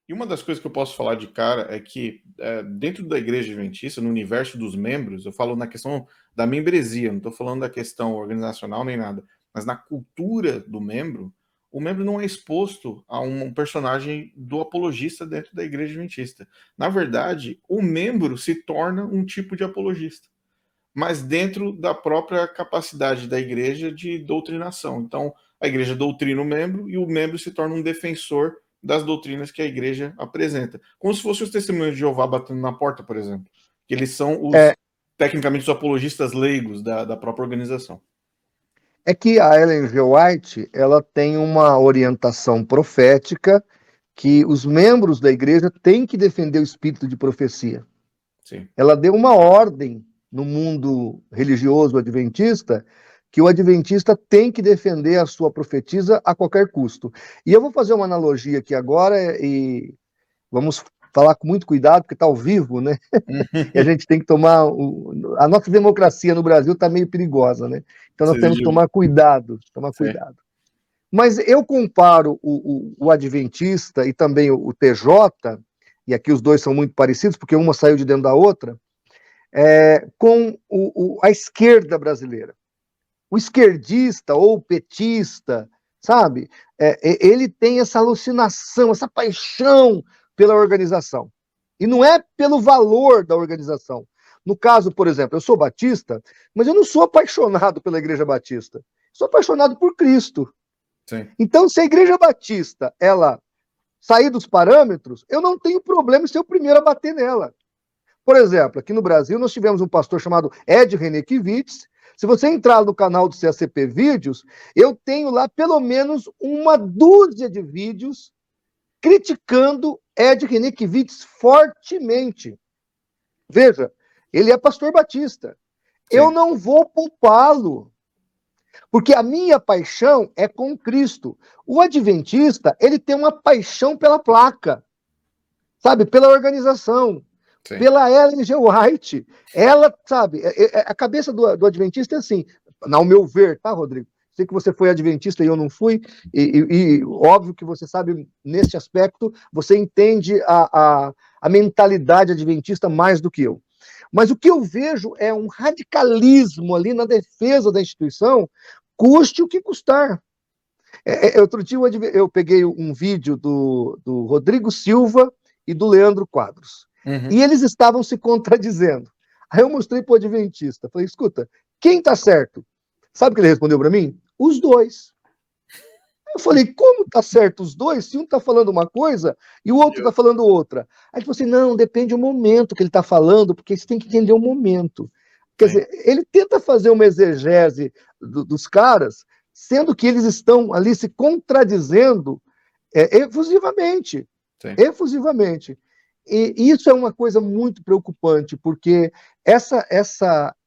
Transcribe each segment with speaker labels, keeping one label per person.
Speaker 1: E uma das coisas que eu posso falar de cara é que dentro da igreja adventista, no universo dos membros, eu falo na questão da membresia, não estou falando da questão organizacional nem nada, mas na cultura do membro, o membro não é exposto a um personagem do apologista dentro da igreja adventista. Na verdade, o membro se torna um tipo de apologista, mas dentro da própria capacidade da igreja de doutrinação. Então, a igreja doutrina o membro e o membro se torna um defensor das doutrinas que a igreja apresenta. Como se fossem os testemunhos de Jeová batendo na porta, por exemplo. Que eles são
Speaker 2: É,
Speaker 1: tecnicamente, os apologistas leigos da própria organização.
Speaker 2: é que a Ellen G. White, ela tem uma orientação profética que os membros da igreja têm que defender o espírito de profecia.
Speaker 1: Sim.
Speaker 2: Ela deu uma ordem no mundo religioso adventista que o adventista tem que defender a sua profetisa a qualquer custo. E eu vou fazer uma analogia aqui agora e vamos falar com muito cuidado, porque está ao vivo, né? E a gente tem que tomar. A nossa democracia no Brasil está meio perigosa, né? Então nós temos que tomar cuidado,
Speaker 1: Sim.
Speaker 2: Mas eu comparo o adventista e também o TJ, e aqui os dois são muito parecidos, porque uma saiu de dentro da outra, com a esquerda brasileira. O esquerdista ou o petista, sabe? Ele tem essa alucinação, essa paixão pela organização. E não é pelo valor da organização. No caso, por exemplo, eu sou batista, mas eu não sou apaixonado pela Igreja Batista. Sou apaixonado por Cristo.
Speaker 1: Sim.
Speaker 2: Então, se a Igreja Batista ela sair dos parâmetros, eu não tenho problema em ser o primeiro a bater nela. Por exemplo, aqui no Brasil, nós tivemos um pastor chamado Ed Renekiewicz. Se você entrar no canal do CACP Vídeos, eu tenho lá pelo menos uma dúzia de vídeos criticando Ed Renekiewicz fortemente. Veja, ele é pastor batista.
Speaker 1: Sim.
Speaker 2: Eu não vou poupá-lo, porque a minha paixão é com Cristo. O adventista, ele tem uma paixão pela placa, sabe, pela organização.
Speaker 1: Sim.
Speaker 2: Pela Ellen G. White. Ela, sabe, a cabeça do adventista é assim, ao meu ver, tá, Rodrigo? Sei que você foi adventista e eu não fui, e óbvio que você sabe, nesse aspecto, você entende a mentalidade adventista mais do que eu. Mas o que eu vejo é um radicalismo ali na defesa da instituição, custe o que custar. Outro dia eu peguei um vídeo do Rodrigo Silva e do Leandro Quadros.
Speaker 1: Uhum.
Speaker 2: E eles estavam se contradizendo. Aí eu mostrei para o adventista. Falei, escuta, quem está certo? Sabe o que ele respondeu para mim? Os dois. Eu falei, como está certo os dois? Se um está falando uma coisa e o outro está falando outra. Aí ele falou assim, não, depende do momento que ele está falando, porque você tem que entender o momento. Quer dizer, ele tenta fazer uma exegese dos caras, sendo que eles estão ali se contradizendo efusivamente.
Speaker 1: Sim.
Speaker 2: Efusivamente. E isso é uma coisa muito preocupante, porque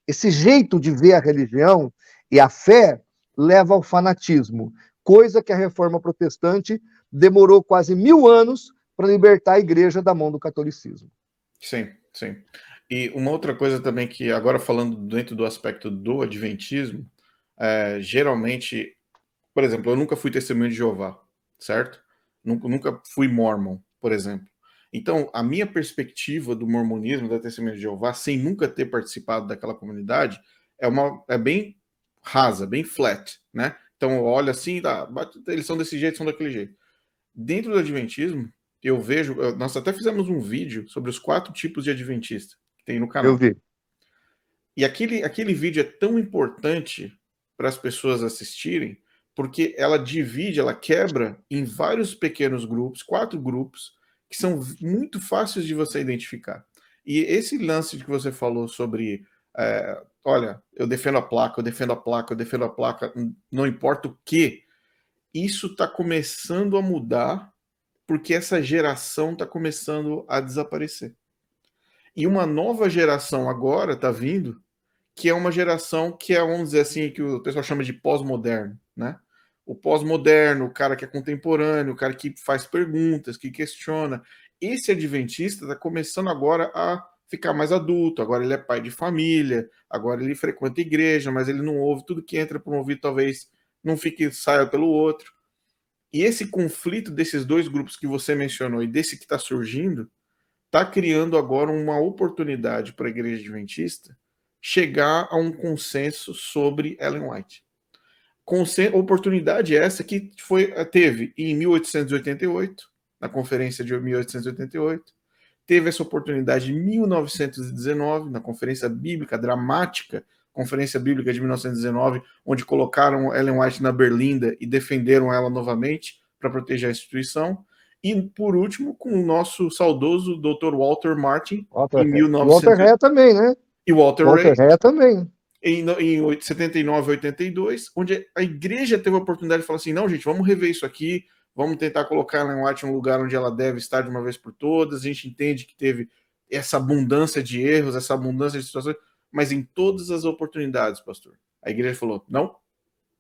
Speaker 2: esse jeito de ver a religião e a fé leva ao fanatismo, coisa que a reforma protestante demorou quase 1000 anos para libertar a igreja da mão do catolicismo.
Speaker 1: Sim, sim. E uma outra coisa também que, agora falando dentro do aspecto do adventismo, geralmente, por exemplo, eu nunca fui testemunho de Jeová, certo? Nunca fui mormon, por exemplo. Então, a minha perspectiva do mormonismo, da testemunha de Jeová, sem nunca ter participado daquela comunidade, é bem rasa, bem flat, né? Então, olha assim, eles são desse jeito, são daquele jeito. Dentro do adventismo, eu vejo, nós até fizemos um vídeo sobre os 4 tipos de adventista que tem no
Speaker 2: Eu
Speaker 1: canal.
Speaker 2: vi.
Speaker 1: E aquele vídeo é tão importante para as pessoas assistirem, porque ela quebra em vários pequenos grupos, 4 grupos, que são muito fáceis de você identificar. E esse lance que você falou sobre, olha, eu defendo a placa, eu defendo a placa, eu defendo a placa, não importa o que, isso está começando a mudar, porque essa geração está começando a desaparecer. E uma nova geração agora está vindo, que é uma geração que é, vamos dizer assim, que o pessoal chama de pós-moderno, né? O pós-moderno, o cara que é contemporâneo, o cara que faz perguntas, que questiona. Esse adventista está começando agora a ficar mais adulto, agora ele é pai de família, agora ele frequenta a igreja, mas ele não ouve tudo que entra por um ouvido, talvez não fique saia pelo outro. E esse conflito desses dois grupos que você mencionou e desse que está surgindo, está criando agora uma oportunidade para a Igreja Adventista chegar a um consenso sobre Ellen White. Oportunidade essa que teve em 1888, na Conferência de 1888, teve essa oportunidade em 1919, na Conferência Bíblica Dramática, Conferência Bíblica de 1919, onde colocaram Ellen White na berlinda e defenderam ela novamente para proteger a instituição. E, por último, com o nosso saudoso Dr. Walter Martin, em 1900...
Speaker 2: Walter Ré também, né?
Speaker 1: E Walter
Speaker 2: Ré também.
Speaker 1: Em 79, 82, onde a igreja teve a oportunidade de falar assim, não, gente, vamos rever isso aqui, vamos tentar colocar a Ellen White em um lugar onde ela deve estar de uma vez por todas. A gente entende que teve essa abundância de erros, essa abundância de situações, mas em todas as oportunidades, pastor, a igreja falou, não,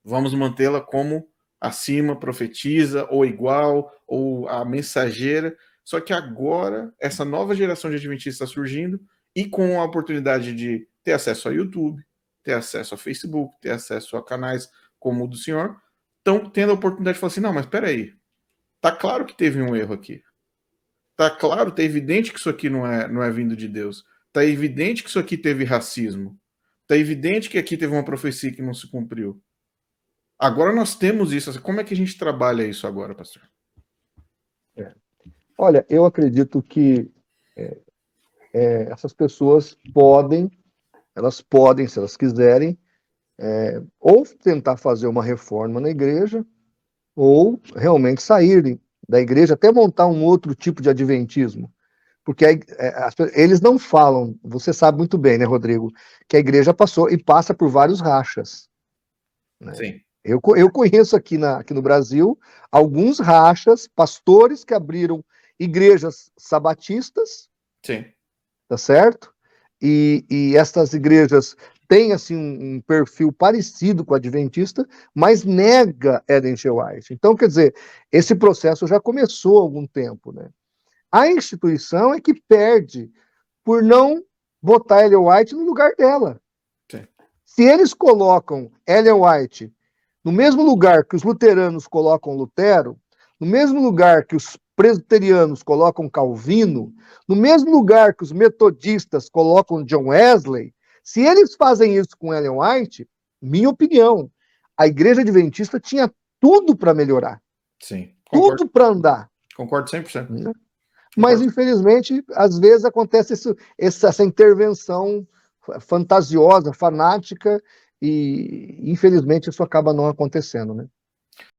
Speaker 1: vamos mantê-la como acima, profetiza, ou igual, ou a mensageira. Só que agora, essa nova geração de adventistas está surgindo, e com a oportunidade de ter acesso a YouTube, ter acesso a Facebook, ter acesso a canais como o do senhor, estão tendo a oportunidade de falar assim, não, mas espera aí, tá claro que teve um erro aqui. Tá claro, tá evidente que isso aqui não é vindo de Deus. Tá evidente que isso aqui teve racismo. Tá evidente que aqui teve uma profecia que não se cumpriu. Agora nós temos isso. Como é que a gente trabalha isso agora, pastor?
Speaker 2: Olha, eu acredito que essas pessoas elas podem, se elas quiserem, ou tentar fazer uma reforma na igreja, ou realmente saírem da igreja, até montar um outro tipo de adventismo. Porque eles não falam, você sabe muito bem, né, Rodrigo, que a igreja passou e passa por vários rachas. Né?
Speaker 1: Sim.
Speaker 2: Eu conheço aqui no Brasil alguns rachas, pastores que abriram igrejas sabatistas,
Speaker 1: sim,
Speaker 2: tá certo? E essas igrejas têm assim um perfil parecido com o adventista, mas nega Ellen G. White. Então, quer dizer, esse processo já começou há algum tempo, né? A instituição é que perde por não botar Ellen White no lugar dela.
Speaker 1: sim.
Speaker 2: Se eles colocam Ellen White no mesmo lugar que os luteranos colocam Lutero, no mesmo lugar que os presbiterianos colocam Calvino, no mesmo lugar que os metodistas colocam John Wesley, se eles fazem isso com Ellen White, minha opinião, a igreja adventista tinha tudo para melhorar.
Speaker 1: Sim,
Speaker 2: concordo. Tudo para andar.
Speaker 1: Concordo 100%.
Speaker 2: Né? Mas, infelizmente, às vezes acontece essa intervenção fantasiosa, fanática, e, infelizmente, isso acaba não acontecendo, né?